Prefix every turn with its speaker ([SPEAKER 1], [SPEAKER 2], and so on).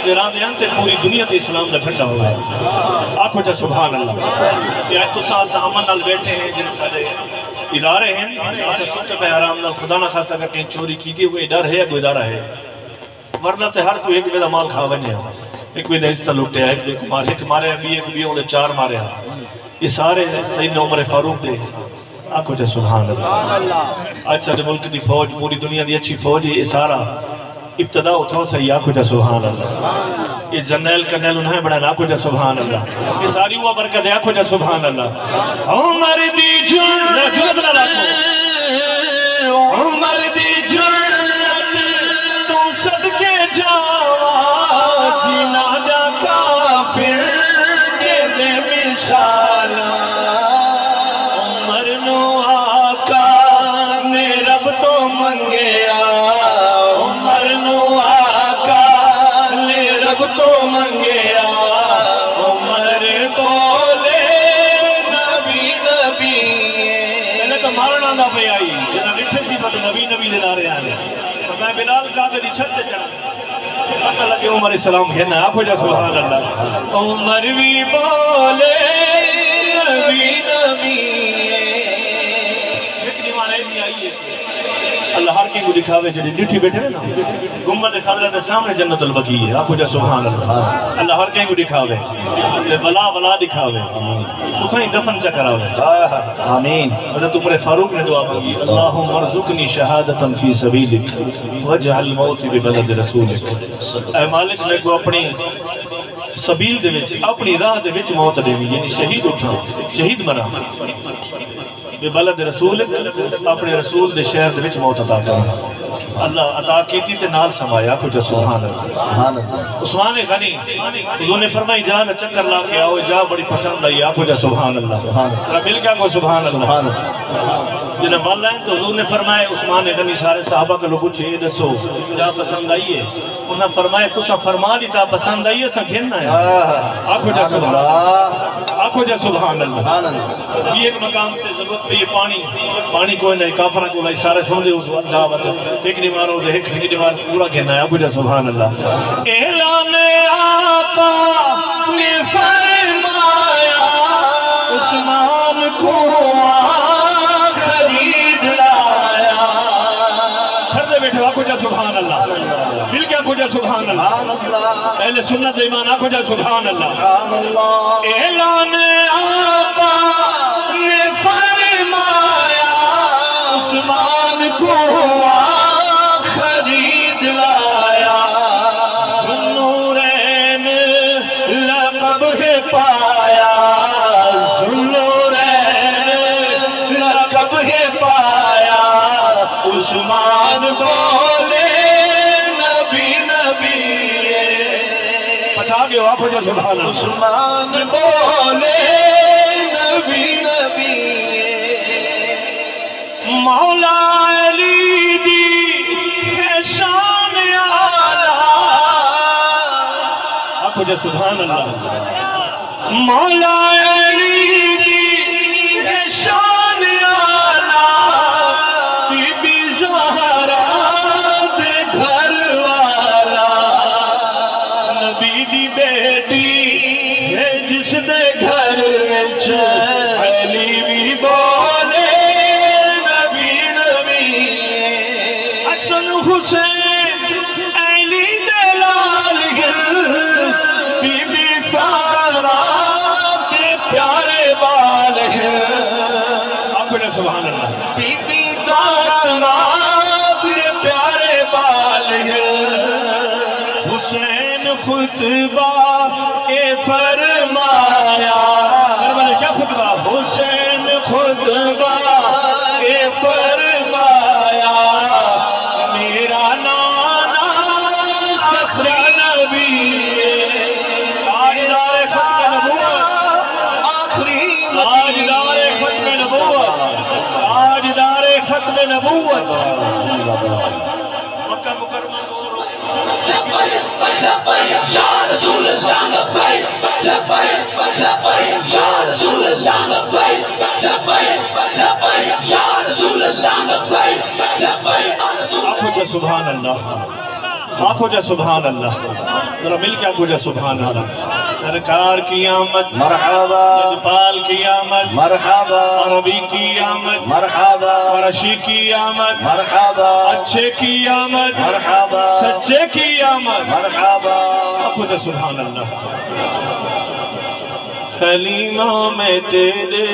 [SPEAKER 1] دیران دیان تے پوری دنیا تے اسلام دا جھنڈا ہوا ہے. آنکھو جا سبحان اللہ. یہ تو ساتھ امن نال بیٹھے ہیں جن سارے ادارے ہیں اسے سکتے پہ حرام نال خدا نہ خاصا کر کہیں چوری کی تھی کوئی ڈر ہے کوئی ادارہ ہے ورنہ تے ہر کوئی ایک بیدہ مال کھا بنے ہیں ایک بیدہ حصہ لوٹے ہیں ایک مارے ابھی ایک بھی انہیں 4 مارے ہیں. یہ سارے سیدنا عمر فاروق دے آنکھو جا سبحان اللہ. آج سارے ملک دی فوج پوری دنیا دی اچھی فوج یہ سارا ابتدا اٹھاؤ تھا یہ آنکھو جا سبحان اللہ. یہ جنیل کرنیل انہیں بڑھائیں آنکھو جا سبحان اللہ. یہ ساری ہوا برکت ہے آنکھو جا سبحان اللہ. عمر دی جرت نہ رکھو عمر دی جرت تو صدقے جاوا جینا دا کافر کے دے مثالا. عمر نو آقا نے رب تو منگیا عمر نو آقا نے رب تو منگیا. عمر بولے نبی نبی میں نے تو مارنا نہ پہ آئی جنہاں لٹھے سی بات نبی نبی دے نارے آنے تو میں بلال کعبے دی چھت تے چڑھا پتہ لگے عمر السلام کہنا آپ ہو جا سبحان اللہ. عمر بھی بولے نبی نبی ایک دیوان ایسی آئی ہے اللہ ہر کی کو دکھاوے جڑی ڈٹھی بیٹھے نا گنبد خضرا دے سامنے جنت البقیع ہے. آپ ہو جا سبحان اللہ. اللہ ہر کی کو دکھاوے بلا دکھاوے اتھا ہی دفن چکراوے. آمین. حضرت عمر فاروق نے دعا مانگی اللہم ارزقنی شہادتا فی سبیلک وجعل موتی ببلد رسولک. اے مالک میں کو اپنی سبیل دے وچ اپنی راہ دے وچ موت دے یعنی شہید اٹھا شہید مرا ببلد رسول اپنے رسول دے شہر دے وچ موت عطا کرنا. اللہ عطا کیتی تے نال سمایا کچھ سبحان اللہ. عثمان غنی حضور نے فرمائی جا نہ چکر لا کے آؤ جا بڑی پسند آئی آپ کو جا سبحان اللہ. مل گیا کو سبحان اللہ. جنہیں مال لائن تو حضور نے فرمائے عثمان غنی سارے صحابہ کا لوگ پوچھے دسو جا پسند آئیے انہاں فرمائے تو سا فرما دیتا پسند آئیے سا گھننا ہے. آنکھو جا سبحان اللہ. آنکھو جا سبحان اللہ. یہ ایک مقام تے ضرورت پہ یہ پانی کوئی نہیں کافرہ کو لائی سارے سن دے اس وقت دعوت ایک نمانو دے ایک نمان پورا کہنا ہے. آنکھو جا سبحان اللہ. اعلان آقا نے فرمایا عثمان کو خرید لایا. پھر بیٹھو آنکھو جا سبحان اللہ. مل گیا آنکھو جا سبحان اللہ. اہل سنت ایمان آنکھو جا سبحان اللہ. اعلان آقا نے فرمایا عثمان کو خرید لایا. ذوالنورین لقب ہے پایا ذوالنورین لقب ہے پایا. عثمان بولے نبی نبی پچھا گئے آپ ہو جا سبحان اللہ. عثمان بولے نبی نبی مولا علی دی ہے شان آلہ. آپ ہو جا سبحان اللہ. مولا علی دی ہے شان آلہ. بی بی زہرا دے گھر والا نبی دی بیٹی ہے جس دے گھر وچ علی بھی بولے نبی نبی. حسن حسین علی دے لال گل بی بی فاطمہ کے پیارے بال ہیں. آپ نے سبحان اللہ. بی بی فاطمہ کے پیارے بال ہیں. حسین خطبہ اے فرمایا کیا خطبہ حسین خطبہ اے فرمایا. میرا نانا سچا نبی تاجدار ختم نبوت آخری تاجدار ختم نبوت تاجدار ختم نبوت. مکہ مکرمہ یا رسول اللہ لبیک لبیک لبیک یا رسول اللہ لبیک لبیک لبیک یا رسول اللہ لبیک لبیک. آپ کو سبحان اللہ. آنکھو جا سبحان اللہ، ذرا مل کے آنکھو جا سبحان اللہ۔ سرکار کی آمد
[SPEAKER 2] مرحبا
[SPEAKER 1] جدپال کی آمد
[SPEAKER 2] مرحبا
[SPEAKER 1] عربی کی آمد
[SPEAKER 2] مرحبا
[SPEAKER 1] قرشی کی آمد
[SPEAKER 2] مرحبا
[SPEAKER 1] اچھے کی آمد
[SPEAKER 2] مرحبا
[SPEAKER 1] سچے کی آمد
[SPEAKER 2] مرحبا
[SPEAKER 1] آنکھو جا سبحان اللہ۔ کلمہ میں تیرے